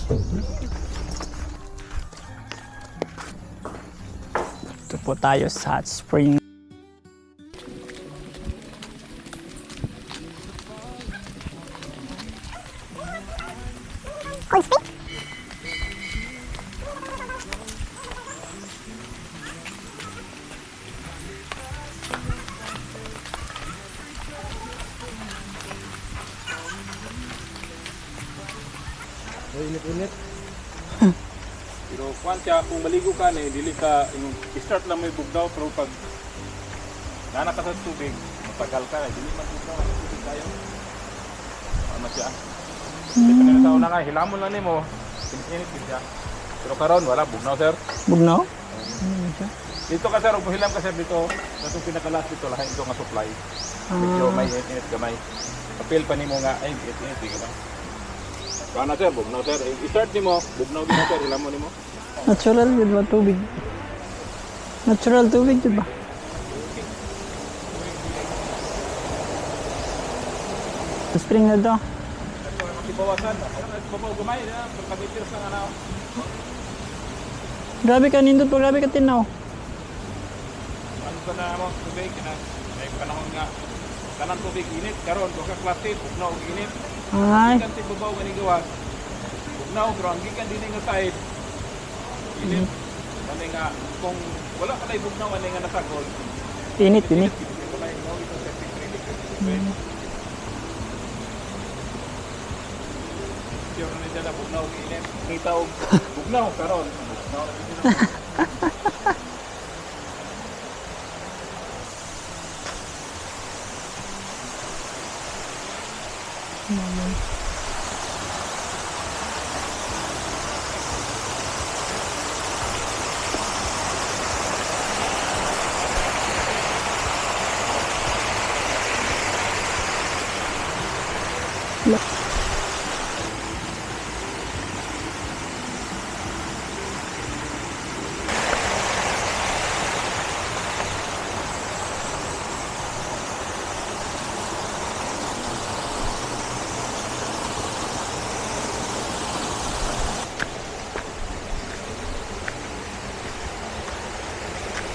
Ito po tayo sa hot spring. Cold spring? Init-init. Pero kung siya, kung maligo ka na, dili ka, start lang may bugnaw, pero pag nanak ka sa tubig, matagal ka, dili man bugnaw, ang tubig tayo. Ano siya? Depende na sa una nga, hilamon lang mo, init siya. Pero karon wala, bugnaw sir. Bugnaw? Dito ka sir, kung hilam ka sir dito, sa itong pinakalas dito, lahat ito nga supply. Medyo may init gamay. Kapil pa ni mo nga, ay, init, di ka ba? Paano sir, bugnaw sir. I-start ni mo, bugnaw din na sir, hilamon ni mo. Natural yun ba tubig? Natural tubig yun ba? Spring na to. Ibawasan, babaw gamay na, pagkabitir sa ano. Grabe ka nindot po, grabe ka tinaw. Ano ka na mo, tubig, ay panahon nga. Kanang tubig init, karon duha ka klase, bugnaw ug init. Ay, Gikan ti babaw nga ni gawas. Bugnaw pero ang gikan dinhi nga side. Init. Ano nga kung wala ka lay bugnaw ano nga nasagol. init, init. Wala mo ito sa picture. Yung ni dala bugnaw ug init. Kita og bugnaw karon. Bugnaw.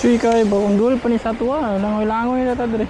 Cuy kay ba undul pa ni sa tuwa, langoy-langoy na ta dire.